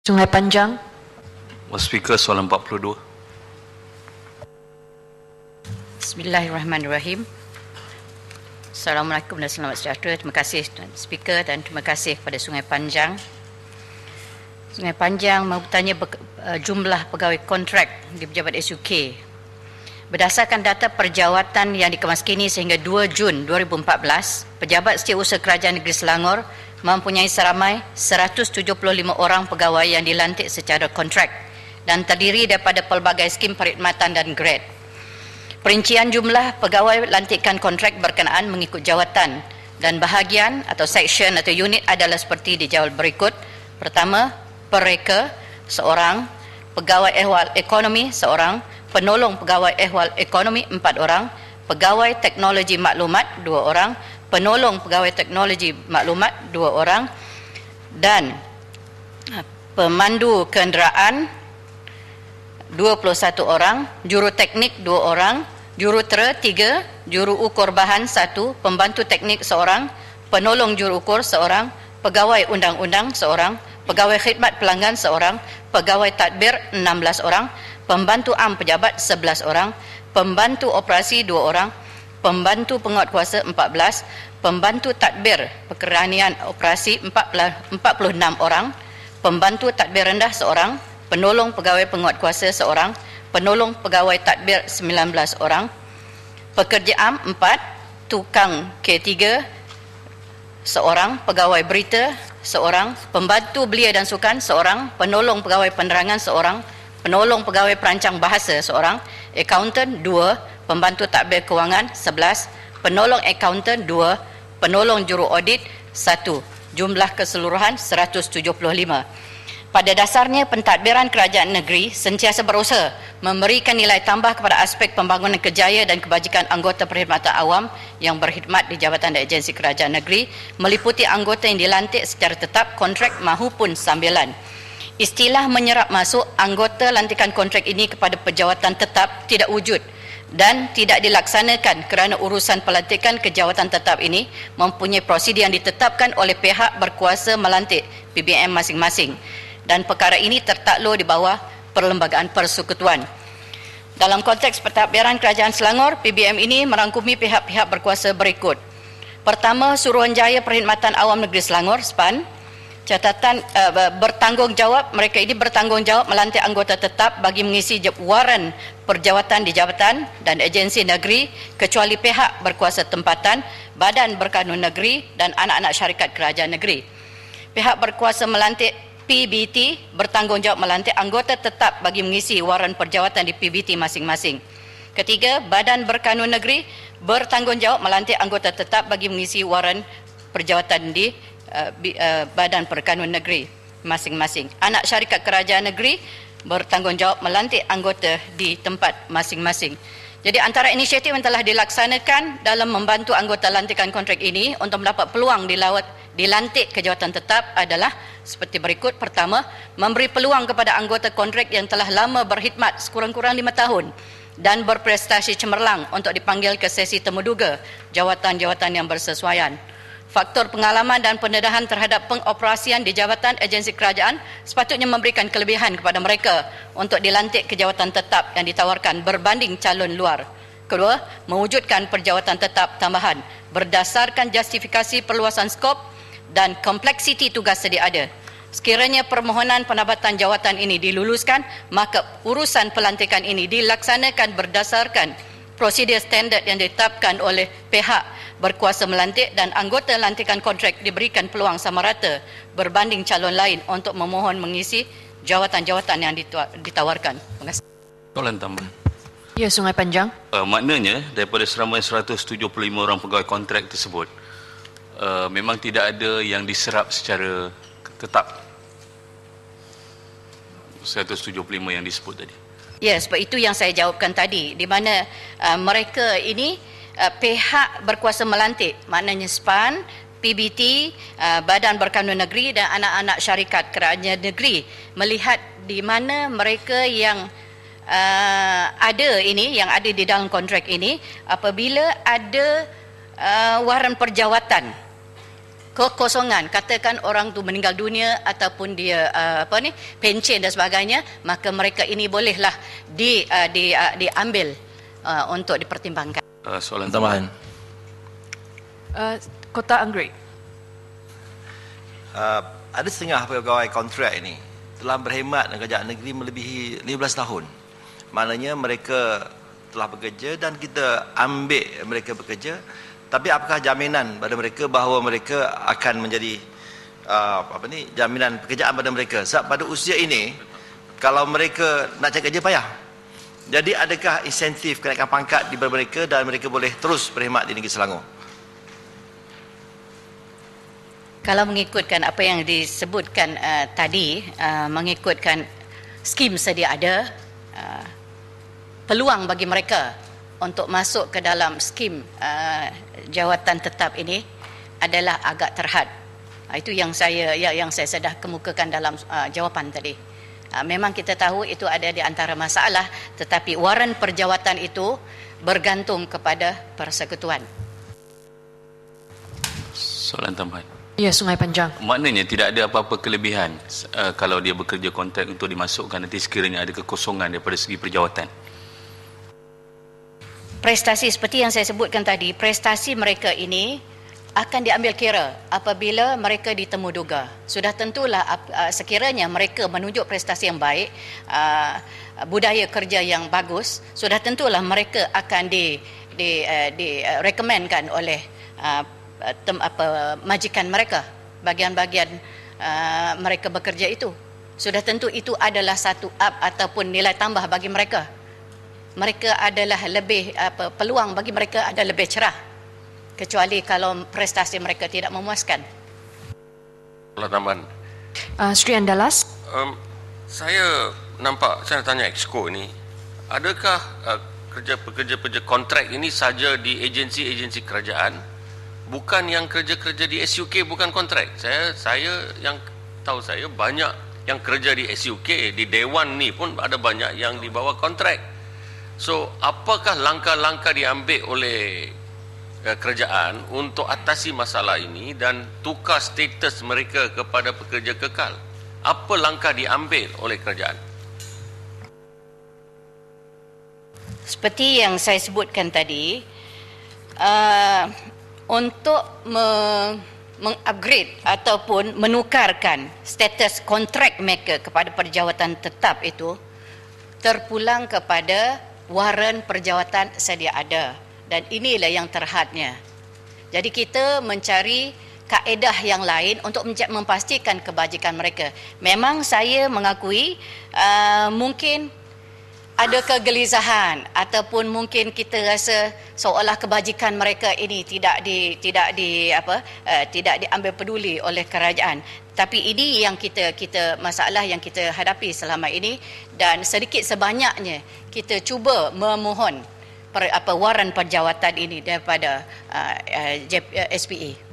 Sungai Panjang. Speaker soalan 42. Bismillahirrahmanirrahim. Assalamualaikum dan selamat sejahtera. Terima kasih Speaker dan terima kasih kepada Sungai Panjang. Sungai Panjang mahu bertanya jumlah pegawai kontrak di Pejabat SUK. Berdasarkan data perjawatan yang dikemaskini sehingga 2 Jun 2014, Pejabat Setiausaha Kerajaan Negeri Selangor mempunyai seramai 175 orang pegawai yang dilantik secara kontrak dan terdiri daripada pelbagai skim perkhidmatan dan grade. Perincian jumlah pegawai lantikan kontrak berkenaan mengikut jawatan dan bahagian atau section atau unit adalah seperti dijawab berikut. Pertama, pereka seorang, pegawai ehwal ekonomi seorang, penolong pegawai ehwal ekonomi 4 orang, pegawai teknologi maklumat 2 orang, penolong pegawai teknologi maklumat 2 orang dan pemandu kenderaan 21 orang, juru teknik 2 orang, jurutera 3, juru ukur bahan 1, pembantu teknik seorang, penolong juru ukur seorang, pegawai undang-undang seorang, pegawai khidmat pelanggan seorang, pegawai tadbir 16 orang, pembantu am pejabat 11 orang, pembantu operasi 2 orang, pembantu penguatkuasa 14, pembantu tadbir pekerjaan operasi 46 orang, pembantu tadbir rendah seorang, penolong pegawai penguatkuasa seorang, penolong pegawai tadbir 19 orang, pekerja am 4, tukang K3 seorang, pegawai berita seorang, pembantu belia dan sukan seorang, penolong pegawai penerangan seorang, penolong pegawai perancang bahasa seorang, akaunten 2, pembantu tadbir kewangan 11, penolong akaunten 2, penolong juru audit 1. Jumlah keseluruhan 175. Pada dasarnya, pentadbiran kerajaan negeri sentiasa berusaha memberikan nilai tambah kepada aspek pembangunan kerjaya dan kebajikan anggota perkhidmatan awam yang berkhidmat di jabatan dan agensi kerajaan negeri, meliputi anggota yang dilantik secara tetap, kontrak maupun sambilan. Istilah menyerap masuk anggota lantikan kontrak ini kepada pejawatan tetap tidak wujud dan tidak dilaksanakan kerana urusan pelantikan ke jawatan tetap ini mempunyai prosedur yang ditetapkan oleh pihak berkuasa melantik PBM masing-masing dan perkara ini tertakluk di bawah Perlembagaan Persekutuan. Dalam konteks pentadbiran Kerajaan Selangor, PBM ini merangkumi pihak-pihak berkuasa berikut. Pertama, Suruhanjaya Perkhidmatan Awam Negeri Selangor, SPAN. Catatan bertanggungjawab, mereka ini bertanggungjawab melantik anggota tetap bagi mengisi waran perjawatan di jabatan dan agensi negeri kecuali pihak berkuasa tempatan, badan berkanun negeri dan anak-anak syarikat kerajaan negeri. Pihak berkuasa melantik PBT bertanggungjawab melantik anggota tetap bagi mengisi waran perjawatan di PBT masing-masing. Ketiga, badan berkanun negeri bertanggungjawab melantik anggota tetap bagi mengisi waran perjawatan di badan perkanun negeri masing-masing. Anak syarikat kerajaan negeri bertanggungjawab melantik anggota di tempat masing-masing. Jadi antara inisiatif yang telah dilaksanakan dalam membantu anggota lantikan kontrak ini untuk mendapat peluang dilantik ke jawatan tetap adalah seperti berikut. Pertama, memberi peluang kepada anggota kontrak yang telah lama berkhidmat sekurang-kurang 5 tahun dan berprestasi cemerlang untuk dipanggil ke sesi temuduga jawatan-jawatan yang bersesuaian. Faktor pengalaman dan pendedahan terhadap pengoperasian di jabatan agensi kerajaan sepatutnya memberikan kelebihan kepada mereka untuk dilantik ke jawatan tetap yang ditawarkan berbanding calon luar. Kedua, mewujudkan perjawatan tetap tambahan berdasarkan justifikasi perluasan skop dan kompleksiti tugas sedia ada. Sekiranya permohonan penambatan jawatan ini diluluskan, maka urusan pelantikan ini dilaksanakan berdasarkan prosedur standard yang ditetapkan oleh pihak berkuasa melantik dan anggota lantikan kontrak diberikan peluang sama rata berbanding calon lain untuk memohon mengisi jawatan-jawatan yang ditawarkan. Terima kasih. Soalan tambah. Ya, Sungai Panjang. Maknanya daripada seramai 175 orang pegawai kontrak tersebut, memang tidak ada yang diserap secara tetap. 175 yang disebut tadi. Ya, sebab itu yang saya jawabkan tadi, di mana mereka ini pihak berkuasa melantik, maknanya SPAN, PBT, Badan Berkanun Negeri dan anak-anak syarikat kerajaan negeri melihat di mana mereka yang ada ini, yang ada di dalam kontrak ini, apabila ada waran perjawatan kekosongan, katakan orang tu meninggal dunia ataupun dia pencen dan sebagainya, maka mereka ini bolehlah diambil untuk dipertimbangkan. Soalan Tambahan. Kota Anggrek. Ada setengah pegawai kontrak ini telah berkhidmat dalam kerajaan negeri melebihi 15 tahun. Maknanya mereka telah bekerja dan kita ambil mereka bekerja, tapi apakah jaminan pada mereka bahawa mereka akan menjadi jaminan pekerjaan pada mereka? Sebab pada usia ini kalau mereka nak cari kerja payah. Jadi adakah insentif kenaikan pangkat di mereka dan mereka boleh terus berkhidmat di negeri Selangor? Kalau mengikutkan apa yang disebutkan tadi, mengikutkan skim sedia ada, peluang bagi mereka untuk masuk ke dalam skim jawatan tetap ini adalah agak terhad. Itu yang saya sudah kemukakan dalam jawapan tadi. Memang kita tahu itu ada di antara masalah, tetapi waran perjawatan itu bergantung kepada persekutuan. Soalan tambahan. Ya, Sungai Panjang. Maknanya tidak ada apa-apa kelebihan kalau dia bekerja kontrak untuk dimasukkan nanti sekiranya ada kekosongan daripada segi perjawatan. Prestasi seperti yang saya sebutkan tadi, prestasi mereka ini akan diambil kira apabila mereka ditemu duga. Sudah tentulah sekiranya mereka menunjuk prestasi yang baik, budaya kerja yang bagus, sudah tentulah mereka akan direkomendkan oleh majikan mereka, bagian-bagian mereka bekerja itu. Sudah tentu itu adalah satu up ataupun nilai tambah bagi mereka. Mereka adalah lebih peluang bagi mereka ada lebih cerah, kecuali kalau prestasi mereka tidak memuaskan. Soalan tambahan. Sri Andalas. Saya nampak, saya nak tanya Exco ini, adakah pekerja-pekerja kontrak ini saja di agensi-agensi kerajaan, bukan yang kerja-kerja di SUK bukan kontrak? Saya yang tahu saya banyak yang kerja di SUK, di Dewan ni pun ada banyak yang di bawah kontrak. So, apakah langkah-langkah diambil oleh kerajaan untuk atasi masalah ini dan tukar status mereka kepada pekerja kekal? Apa langkah diambil oleh kerajaan? Seperti yang saya sebutkan tadi, untuk mengupgrade ataupun menukarkan status kontrak mereka kepada perjawatan tetap itu terpulang kepada waran perjawatan sedia ada, dan inilah yang terhadnya. Jadi kita mencari kaedah yang lain untuk memastikan kebajikan mereka. Memang saya mengakui mungkin ada kegelisahan ataupun mungkin kita rasa seolah kebajikan mereka ini tidak diambil peduli oleh kerajaan. Tapi ini yang kita masalah yang kita hadapi selama ini, dan sedikit sebanyaknya kita cuba memohon waran perjawatan ini daripada SPA.